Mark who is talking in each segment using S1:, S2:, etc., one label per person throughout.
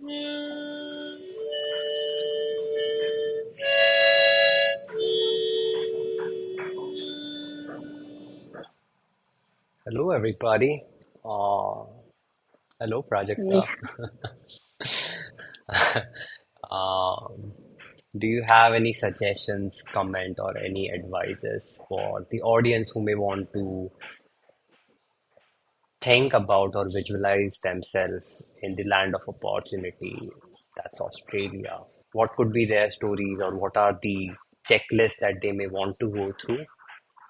S1: Hello, everybody. Uh, hello,
S2: Hey,
S1: Prajakta. Um, do you have any suggestions, comment, or any advices for the audience who may want to think about or visualize themselves in the land of opportunity? That's Australia. What could be their stories, or what are the checklists that they may want to go through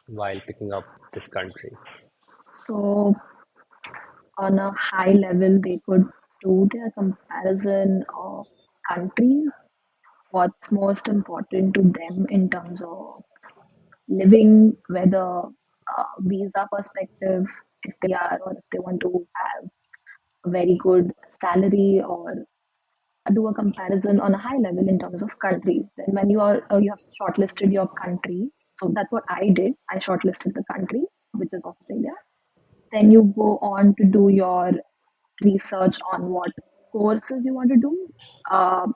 S1: while picking up this country?
S2: so on a high level, they could do their comparison of countries, what's most important to them in terms of living, whether visa perspective, if they are, or if they want to have a very good salary, or do a comparison on a high level in terms of countries. Then when you have shortlisted your country, so that's what I did. I shortlisted the country, which is Australia. Then you go on to do your research on what courses you want to do. Um,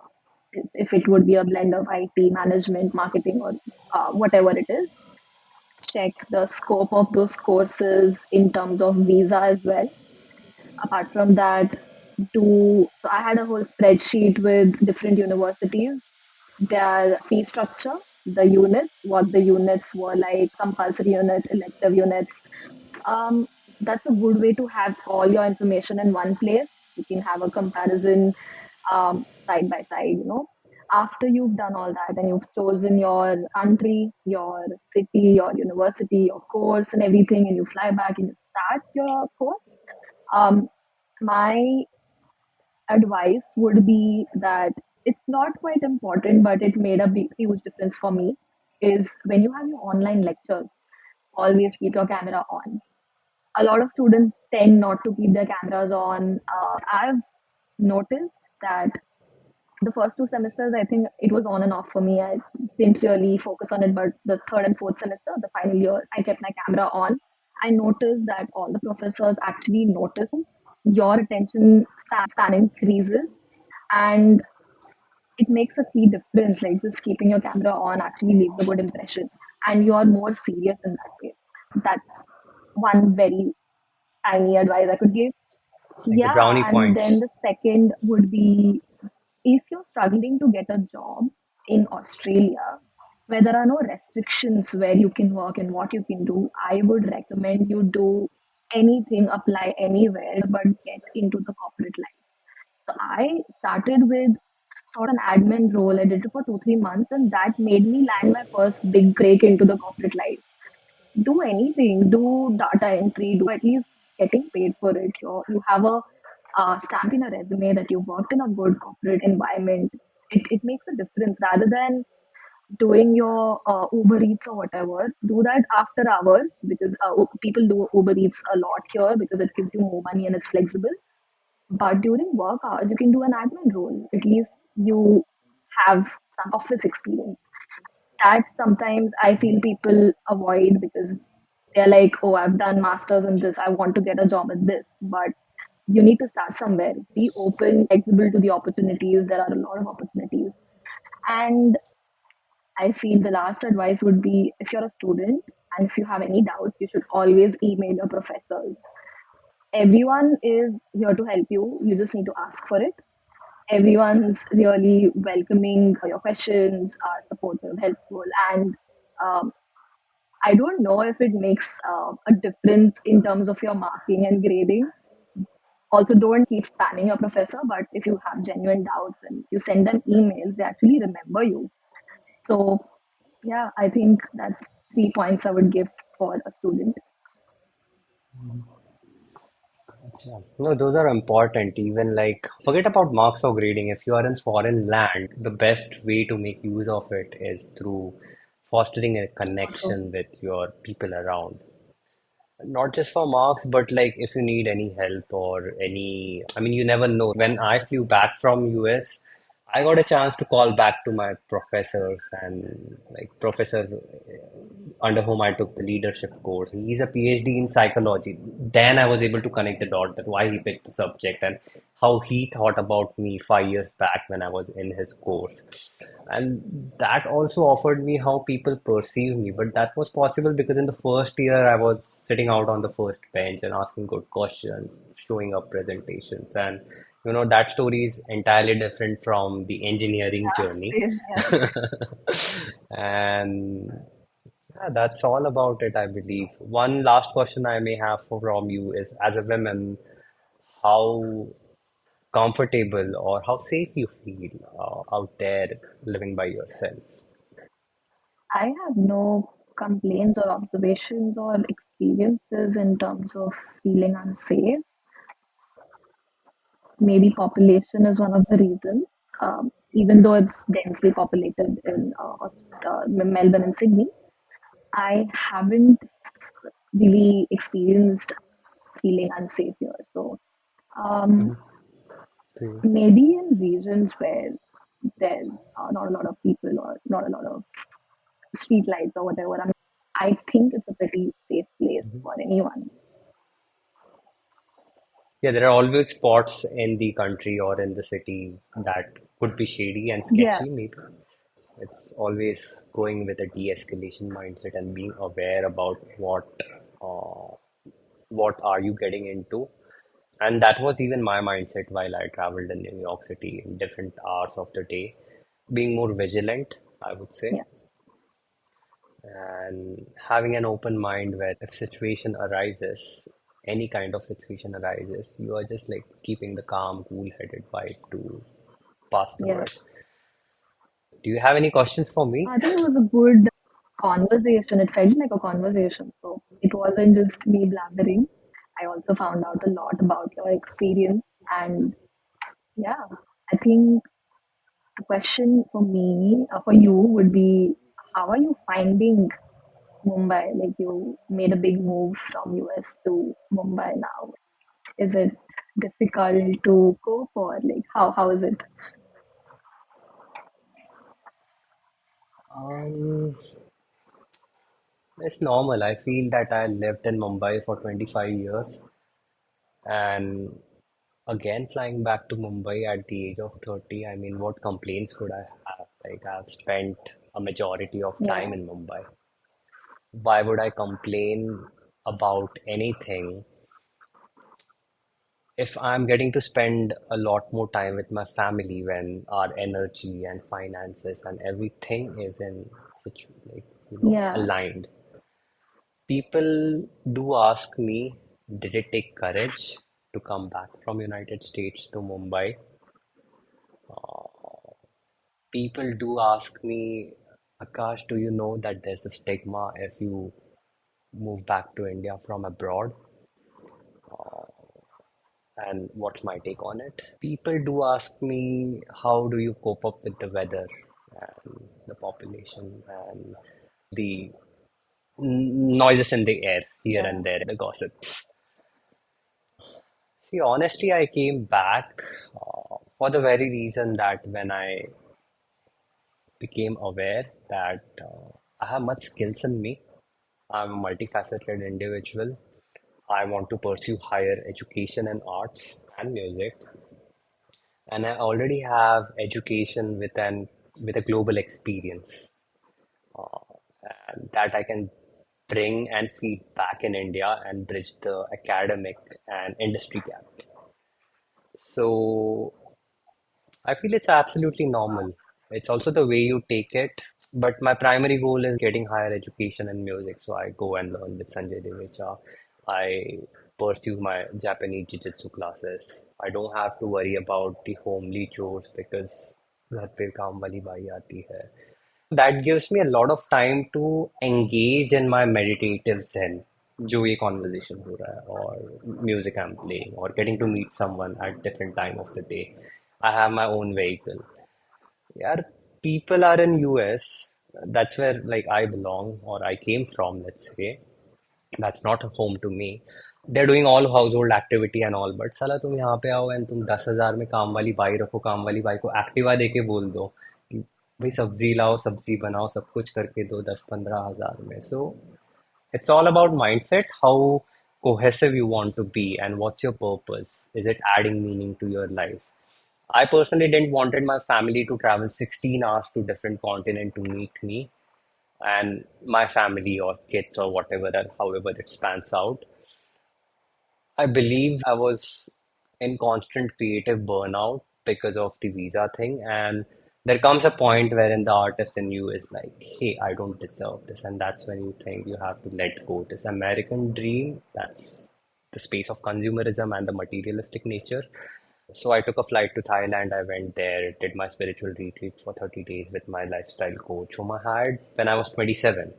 S2: if it would be a blend of IT, management, marketing, or whatever it is, check the scope of those courses in terms of visa as well. Apart from that, so I had a whole spreadsheet with different universities, their fee structure, the units, what the units were like, compulsory unit, elective units. Um, that's a good way to have all your information in one place. You can have a comparison side by side, After you've done all that and you've chosen your country, your city, your university, your course, and everything, and you fly back and you start your course, um, my advice would be that it's not quite important, but it made a big, huge difference for me. Is when you have your online lectures, always keep your camera on. A lot of students tend not to keep their cameras on. I've noticed that the first two semesters, I think it was on and off for me. I didn't really focus on it, but the third and fourth semester, the final year, I kept my camera on. I noticed that all the professors actually notice your attention span increases, and it makes a key difference. Like just keeping your camera on actually leaves a good impression, and you are more serious in that way. That's one very tiny advice I could give.
S1: Like the
S2: Yeah,
S1: brownie
S2: and then
S1: points.
S2: the second would be, if you're struggling to get a job in Australia, where there are no restrictions where you can work and what you can do, I would recommend you do anything, apply anywhere, but get into the corporate life. So I started with sort of an admin role. I did it for 2, 3 months, and that made me land my first big break into the corporate life. Do anything, do data entry, do at least getting paid for it. You have a stamp in a resume that you worked in a good corporate environment. It makes a difference rather than doing your Uber Eats or whatever. Do that after hours because people do Uber Eats a lot here because it gives you more money and it's flexible. But during work hours, you can do an admin role. At least you have some office experience. That sometimes I feel people avoid because they're like, oh, I've done masters in this. I want to get a job at this. But you need to start somewhere. Be open, flexible to the opportunities. There are a lot of opportunities. And I feel the last advice would be, if you're a student and if you have any doubts, you should always email your professors. Everyone is here to help you. You just need to ask for it. Everyone's really welcoming. Your questions are supportive, helpful, and um, I don't know if it makes a difference in terms of your marking and grading. Also, don't keep spamming your professor, but if you have genuine doubts and you send them emails, they actually remember you. So, yeah, I think that's 3 points I would give for a student.
S1: Yeah. No, those are important. Even like, forget about marks or grading. If you are in foreign land, the best way to make use of it is through fostering a
S2: Also,
S1: connection with your people around. Not just for marks, but like if you need any help or any, I mean, you never know. When I flew back from US, I got a chance to call back to my professors and like professor under whom I took the leadership course. He's a PhD in psychology. Then I was able to connect the dot that why he picked the subject and how he thought about me 5 years back when I was in his course. And that also offered me how people perceive me. But that was possible because in the first year I was sitting out on the first bench and asking good questions, showing up presentations. And that story is entirely different from the engineering journey.
S2: Same here.
S1: And yeah, that's all about it, I believe. One last question I may have from you is, as a woman, how comfortable or how safe you feel out there living by yourself?
S2: I have no complaints or observations or experiences in terms of feeling unsafe. Maybe population is one of the reasons. Even though it's densely populated in Melbourne and Sydney, I haven't really experienced feeling unsafe here. So um,
S1: Mhm. Okay.
S2: maybe in regions where there's not a lot of people or not a lot of street lights or whatever, I think it's a pretty safe place
S1: Mhm.
S2: for anyone.
S1: Yeah, there are always spots in the country or in the city that could be shady and
S2: Yeah,
S1: sketchy, maybe. It's always going with a de-escalation mindset and being aware about uh, what are you getting into. And that was even my mindset while I traveled in New York City in different hours of the day, being more vigilant, I would say,
S2: yeah,
S1: and having an open mind where if situation arises, any kind of situation arises, you are just like keeping the calm, cool-headed vibe to pass through
S2: yeah.
S1: it. Do you have any questions for me?
S2: I think it was a good conversation. It felt like a conversation. So it wasn't just me blabbering. I also found out a lot about your experience. And yeah, I think the question for me, for you, would be how are you finding Mumbai? Like you made a big move from US to Mumbai now. Is it difficult to cope or like how is it?
S1: Um, it's normal. I feel that I lived in Mumbai for 25 years, and again flying back to Mumbai at the age of 30, I mean, what complaints could I have? Like, I've spent a majority of
S2: Yeah,
S1: time in Mumbai. Why would I complain about anything if I'm getting to spend a lot more time with my family when our energy and finances and everything is in such like
S2: yeah,
S1: aligned? People do ask me, did it take courage to come back from United States to Mumbai? People do ask me, Akash, do you know that there's a stigma if you move back to India from abroad? And what's my take on it? People do ask me, how do you cope up with the weather and the population and the noises in the air here
S2: yeah,
S1: and there, the gossips? See, honestly, I came back for the very reason that when I became aware that I have much skills in me, I'm a multifaceted individual. I want to pursue higher education in arts and music, and I already have education with a global experience, and that I can bring and feed back in India and bridge the academic and industry gap. So I feel it's absolutely normal. It's also the way you take it. But my primary goal is getting higher education in music. So I go and learn with Sanjay Devecha. I pursue my Japanese jiu-jitsu classes. I don't have to worry about the homely chores because घर पे काम वाली by आती है. That gives me a lot of time to engage in my meditative zen, जो ये conversation हो रहा है or music I'm playing or getting to meet someone at different time of the day. I have my own vehicle. Yeah, people are in US. That's where like I belong or I came from, let's say. That's not a home to me. they're doing all household activity and all, but साला तुम यहाँ पे आओ and तुम 10,000 में काम वाली by रखो, काम वाली बाई को एक्टिवा दे के बोल दो कि भाई सब्जी लाओ, सब्जी बनाओ, सब कुछ करके दो 10-15 हज़ार में. So it's all about mindset, how cohesive you want to be and what's your purpose. Is it adding meaning to your life? I personally didn't wanted my family to travel 16 hours to different continent to meet me and my family or kids or whatever, that however it spans out. I believe I was in constant creative burnout because of the visa thing. And there comes a point wherein the artist in you is like, hey, I don't deserve this. And that's when you think you have to let go. This American dream, that's the space of consumerism and the materialistic nature. So I took a flight to Thailand. I went there, did my spiritual retreat for 30 days with my lifestyle coach, whom I had when I was 27.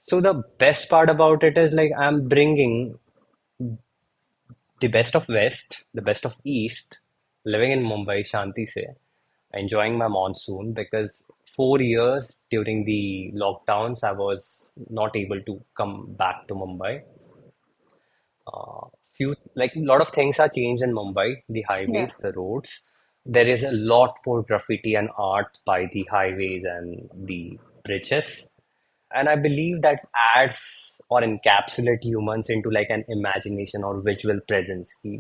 S1: So the best part about it is like I'm bringing the best of West, the best of East, living in Mumbai, Shanti se, enjoying my monsoon because 4 years during the lockdowns, I was not able to come back to Mumbai. Few like a lot of things are changed in Mumbai, the
S2: Yeah.
S1: highways, the roads. There is a lot more graffiti and art by the highways and the bridges. And I believe that adds or encapsulate humans into like an imagination or visual presence. Ki,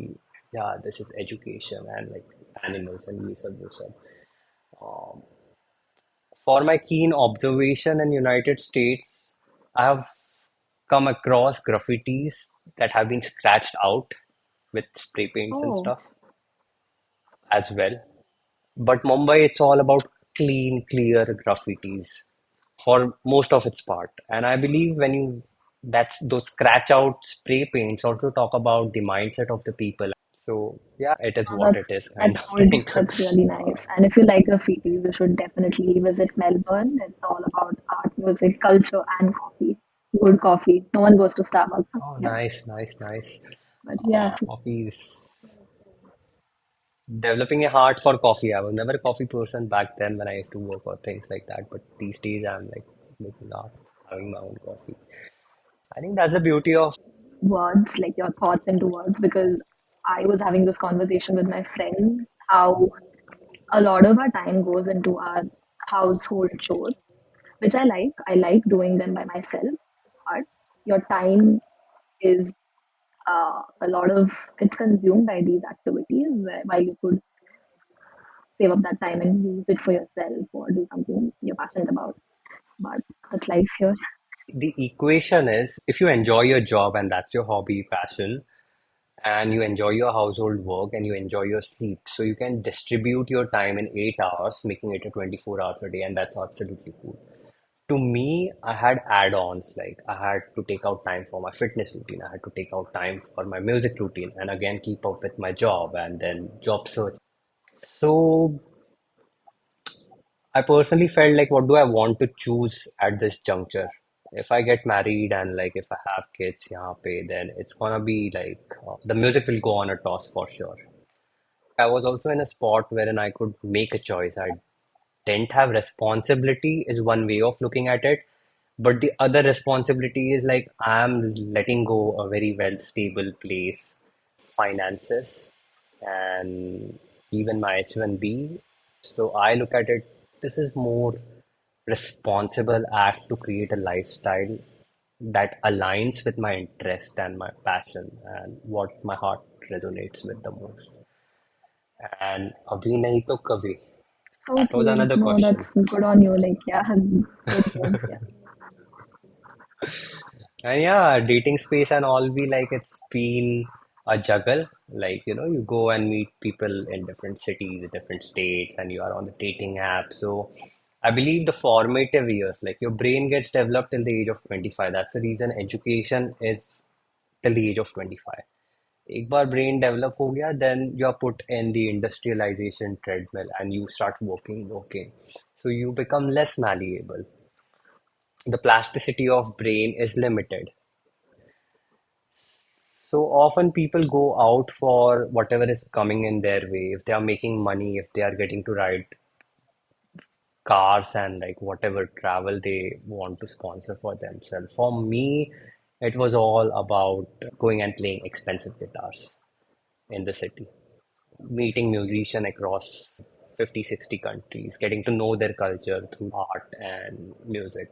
S1: yeah, this is education and like animals and ye sab, wo sab. For my keen observation in United States, I have come across graffitis that have been scratched out with spray paints and
S2: Oh,
S1: stuff as well. But Mumbai, it's all about clean, clear graffitis for most of its part. And I believe when you that's those scratch out spray paints also talk about the mindset of the people. So yeah, it is
S2: oh,
S1: what it is kind
S2: that's
S1: of
S2: good.
S1: thing.
S2: That's really nice. And if you like graffiti, you should definitely visit Melbourne. It's all about art, music, culture, and coffee. Good coffee. No one goes to Starbucks. Huh?
S1: Oh,
S2: Yeah,
S1: nice, nice, nice.
S2: but yeah.
S1: Coffee is developing a heart for coffee. I was never a coffee person back then when I used to work or things like that. But these days I'm like making art, having my own coffee. I think that's the beauty of.
S2: Words, like your thoughts into words, because I was having this conversation with my friend how a lot of our time goes into our household chores, which I like. I like doing them by myself, but your time is a lot of it's consumed by these activities while you could save up that time and use it for yourself or do something you're passionate about. But that's life here.
S1: The equation is if you enjoy your job and that's your hobby, passion, and you enjoy your household work and you enjoy your sleep, so you can distribute your time in 8 hours, making it a 24 hours a day, and that's absolutely cool. To me, I had add-ons like I had to take out time for my fitness routine, I had to take out time for my music routine, and again keep up with my job and then job search. So I personally felt like, what do I want to choose at this juncture? If I get married and like if I have kids, yahan pe, then it's gonna be like the music will go on a toss for sure. I was also in a spot wherein I could make a choice. I didn't have responsibility, is one way of looking at it. But the other responsibility is like I'm letting go a very well stable place, finances, and even my H1B. So I look at it, this is more responsible act to create a lifestyle that aligns with my interest and my passion and what my heart resonates with the most. And abhi nahi to kabhi.
S2: So
S1: That was
S2: true.
S1: another
S2: No,
S1: question.
S2: that's good on you. Like, yeah, good. Yeah.
S1: And yeah, dating space and all be like it's been a juggle. Like, you go and meet people in different cities, different states, and you are on the dating app. So I believe the formative years, like your brain gets developed till the age of 25. That's the reason education is till the age of 25. एक बार brain develop हो गया, then you are put in the industrialization treadmill and you start working. So you become less malleable. The plasticity of brain is limited. So often people go out for whatever is coming in their way. If they are making money, if they are getting to ride cars and like whatever travel they want to sponsor for themselves. For me, It was all about going and playing expensive guitars in the city, meeting musicians across 50, 60 countries, getting to know their culture through art and music.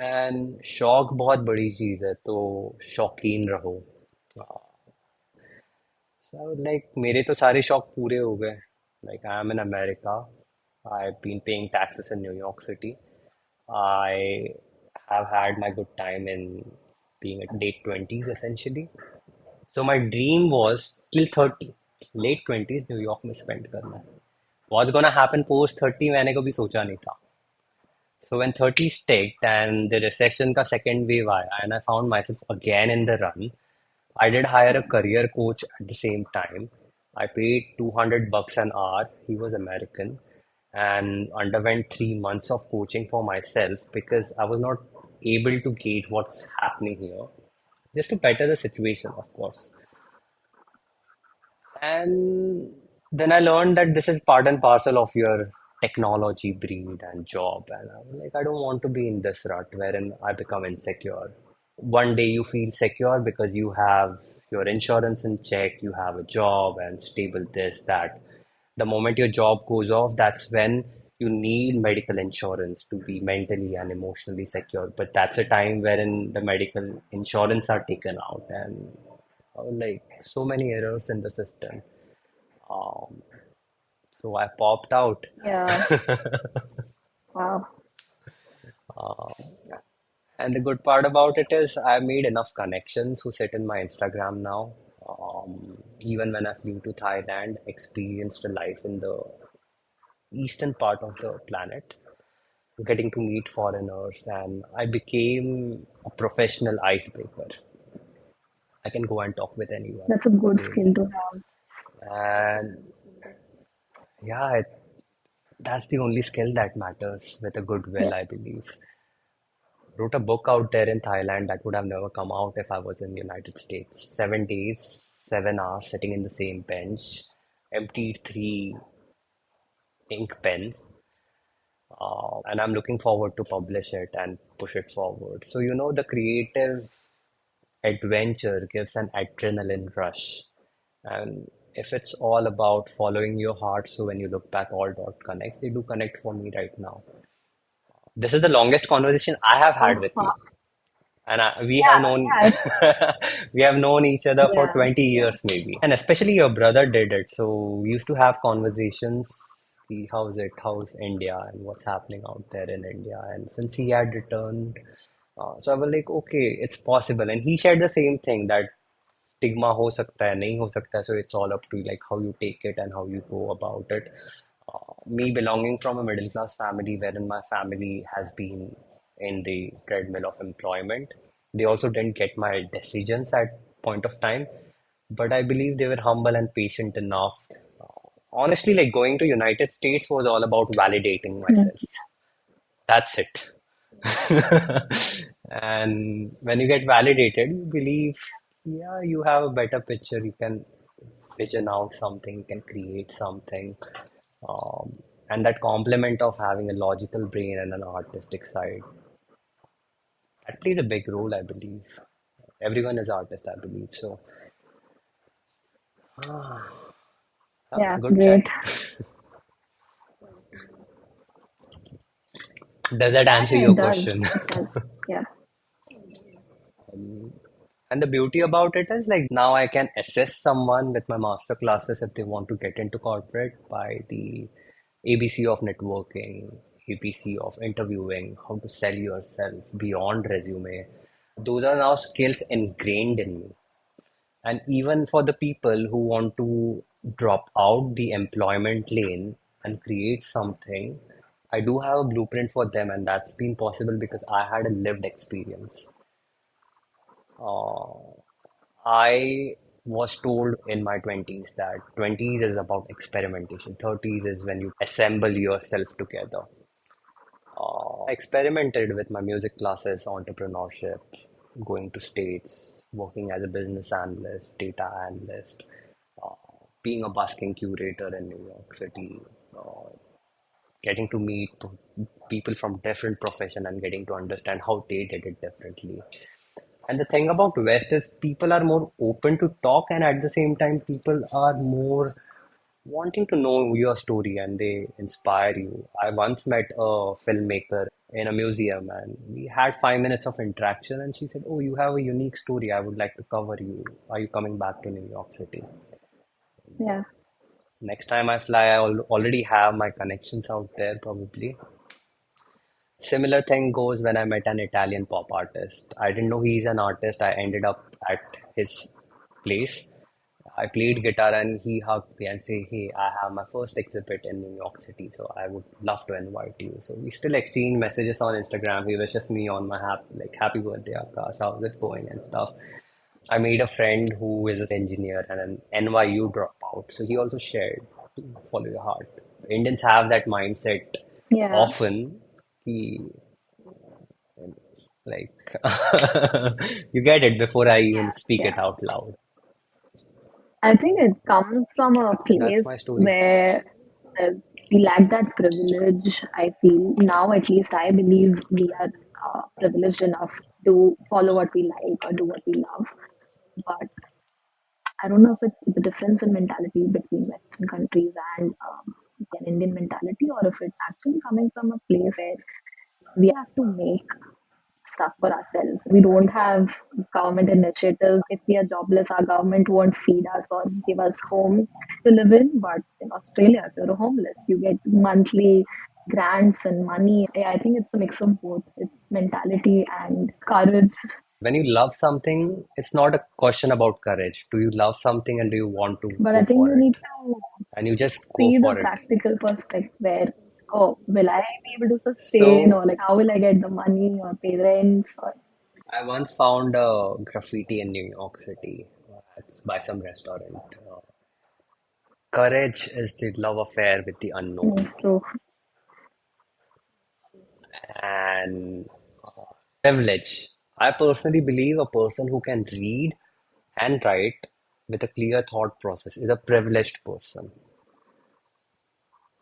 S1: And शौक बहुत बड़ी चीज़ है तो शौकीन रहो. So, like मेरे तो सारे शौक पूरे हो गए. Like I am in America. I've been paying taxes in New York City. I have had my good time in being at late 20s essentially. So my dream was till 30, late 20s New York में spend करना. What's gonna happen post 30 मैंने कभी सोचा नहीं था. So when 30 ticked and the recession का second wave आया and I found myself again in the run, I did hire a career coach at the same time. I paid $200 an hour. He was American and underwent 3 months of coaching for myself because I was not able to gauge what's happening here. Just to better the situation, of course. And then I learned that this is part and parcel of your technology breed and job. And I was like, I don't want to be in this rut wherein I become insecure. One day you feel secure because you have your insurance in check, you have a job and stable this, that. The moment your job goes off, that's when you need medical insurance to be mentally and emotionally secure. But that's a time wherein the medical insurance are taken out and like so many errors in the system. Um, so I popped out.
S2: Yeah. Wow.
S1: And the good part about it is I made enough connections who sit in my Instagram now. Even when I flew to Thailand, experienced a life in the eastern part of the planet, getting to meet foreigners, and I became a professional icebreaker. I can go and talk with anyone,
S2: That's a good
S1: really.
S2: skill to have.
S1: And yeah, that's the only skill that matters with a good
S2: Yeah.
S1: will, I believe. Wrote a book out there in Thailand that would have never come out if I was in the United States. 7 days, 7 hours sitting in the same bench, emptied three ink pens, and I'm looking forward to publish it and push it forward. So, the creative adventure gives an adrenaline rush. And if it's all about following your heart, so when you look back, all dot connects, they do connect for me right now. This is the longest conversation I have had
S2: Oh,
S1: with
S2: wow.
S1: you. And we have known
S2: Yeah. Yeah.
S1: we have known each other for
S2: Yeah.
S1: 20
S2: Yeah.
S1: years maybe, and especially your brother did it, so we used to have conversations. How's it, how's India and what's happening out there in India, and since he had returned, so I was like, okay, it's possible, and he shared the same thing that stigma हो सकता है नहीं हो सकता है, so it's all up to like how you take it and how you go about it. Me belonging from a middle class family wherein my family has been in the treadmill of employment, they also didn't get my decisions at point of time, but I believe they were humble and patient enough. Honestly, like going to United States was all about validating
S2: Hmm.
S1: myself. That's it. And when you get validated, you believe, yeah, you have a better picture. You can vision out something, you can create something. And that complement of having a logical brain and an artistic side, that plays a big role, I believe. Everyone is artist, I believe. So,
S2: Yeah.
S1: good chat.
S2: Great.
S1: Does that
S2: Yeah.
S1: answer
S2: Yeah.
S1: your
S2: It does.
S1: question?
S2: It does. Yeah.
S1: And the beauty about it is like now I can assess someone with my master classes if they want to get into corporate by the ABC of networking, ABC of interviewing, how to sell yourself beyond resume. Those are now skills ingrained in me. And even for the people who want to drop out the employment lane and create something, I do have a blueprint for them, and that's been possible because I had a lived experience. Uh, I was told in my 20s that 20s is about experimentation, 30s is when you assemble yourself together. Experimented with my music classes, entrepreneurship, going to states, working as a business analyst, data analyst, uh, being a busking curator in New York City, uh, getting to meet people from different profession and getting to understand how they did it differently. And the thing about West is people are more open to talk, and at the same time, people are more wanting to know your story and they inspire you. I once met a filmmaker in a museum, and we had 5 minutes of interaction. And she said, "Oh, you have a unique story. I would like to cover you. Are you coming back to New York City?"
S2: Yeah.
S1: Next time I fly, I already have my connections out there, probably. Similar thing goes when I met an Italian pop artist. I didn't know he's an artist. I ended up at his place. I played guitar and he hugged me and say, "Hey, I have my first exhibit in New York City, so I would love to invite you." So we still exchange messages on Instagram. He wishes me on my happy birthday, Akash. How's it going and stuff. I made a friend who is a civil engineer and an NYU dropout. So he also shared to follow your heart. Indians have that mindset
S2: Yeah.
S1: often. He like you get it before I even
S2: Yes.
S1: speak it
S2: Yeah.
S1: out loud.
S2: I think it comes from a
S1: That's
S2: place
S1: my story.
S2: where there's, we lack that privilege. I feel now, at least, I believe we are privileged enough to follow what we like or do what we love. But I don't know if it's the difference in mentality between Western countries and an Indian mentality, or if it's actually coming from a place where we have to make stuff for ourselves. We don't have government initiatives. If we are jobless, our government won't feed us or give us home to live in. But in Australia, if you're homeless, you get monthly grants and money. I think it's a mix of both. It's mentality and courage.
S1: When you love something, it's not a question about courage. Do you love something and do you want to
S2: But I
S1: go
S2: think
S1: for
S2: you
S1: it?
S2: need to
S1: And you just go
S2: see the
S1: for it.
S2: practical perspective where, oh, will I be able to sustain,
S1: So
S2: or like how will I get the money or pay rents? Or
S1: I once found a graffiti in New York City. It's by some restaurant. Courage is the love affair with the unknown.
S2: true.
S1: And privilege. I personally believe a person who can read and write with a clear thought process is a privileged person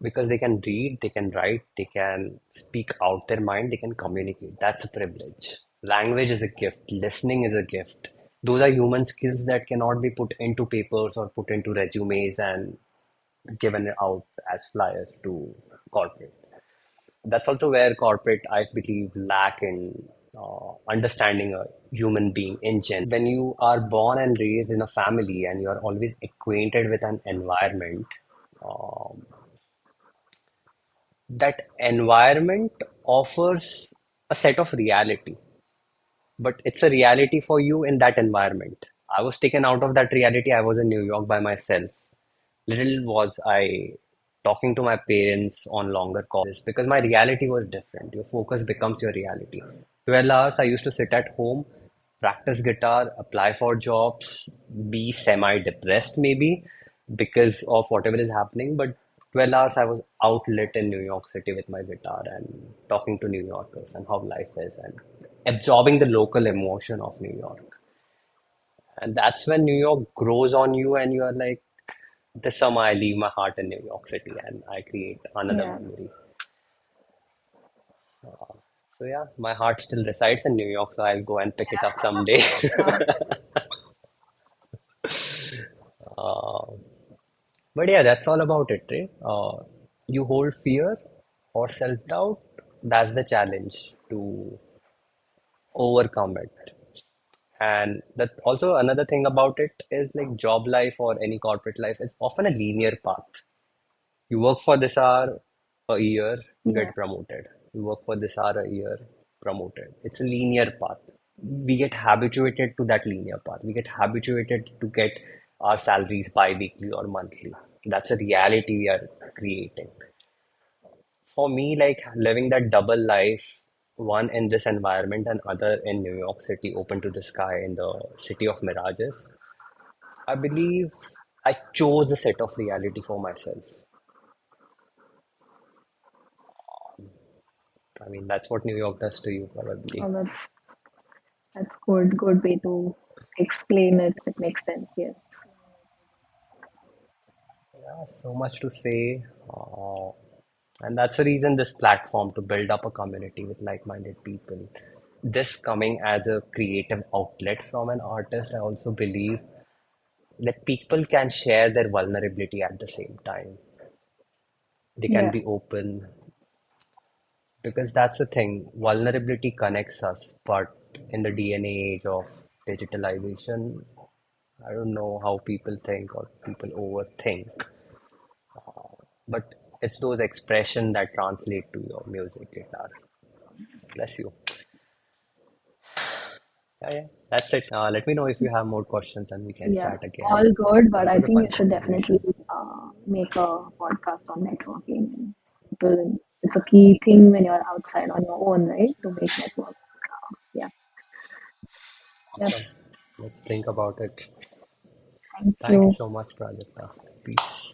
S1: because they can read, they can write, they can speak out their mind, they can communicate. That's a privilege. Language is a gift, listening is a gift. Those are human skills that cannot be put into papers or put into resumes and given out as flyers to corporate. That's also where corporate, I believe, lack in understanding a human being in general. When you are born and raised in a family and you are always acquainted with an environment, um, that environment offers a set of reality, but it's a reality for you in that environment. I was taken out of that reality. I was in New York by myself. Little was I talking to my parents on longer calls because my reality was different. Your focus becomes your reality. 12 hours I used to sit at home, practice guitar, apply for jobs, be semi depressed maybe because of whatever is happening. But 12 hours I was outlet in New York City with my guitar and talking to New Yorkers and how life is and absorbing the local emotion of New York. And that's when New York grows on you and you are like, this summer I leave my heart in New York City and I create another
S2: Yeah.
S1: memory. So yeah, my heart still resides in New York, so I'll go and pick it up someday.
S2: Uh,
S1: But yeah, that's all about it, right? You hold fear or self-doubt, that's the challenge to overcome it. And that also another thing about it is like job life or any corporate life is often a linear path. You work for this hour a year,
S2: yeah.
S1: get promoted. You work for this hour a year, promoted. It's a linear path. We get habituated to that linear path. We get habituated to get our salaries bi-weekly or monthly. That's a reality we are creating. For me, like living that double life, one in this environment and other in New York City, open to the sky in the city of mirages, I believe I chose a set of reality for myself. I mean, that's what New York does to you, probably.
S2: Oh, that's good. Good way to explain it. It makes sense. Yes.
S1: Yeah, so much to say. And that's the reason this platform to build up a community with like-minded people. this coming as a creative outlet from an artist, I also believe that people can share their vulnerability at the same time. They can
S2: Yeah,
S1: be open because that's the thing. Vulnerability connects us, but in the DNA age of digitalization, I don't know how people think or people overthink, but it's those expression that translate to your music guitar. Bless you. Yeah, yeah, that's it. Let me know if you have more questions and we can
S2: yeah,
S1: chat again.
S2: all good, but
S1: That's
S2: I
S1: such a
S2: think
S1: fun
S2: you should definitely
S1: conversation.
S2: make a podcast on networking. It's a key thing when you're outside on your own, right? To make network. Yeah, yep.
S1: Awesome. Let's think about it.
S2: Thank
S1: Thank you
S2: you.
S1: so much, Prajakta. Peace.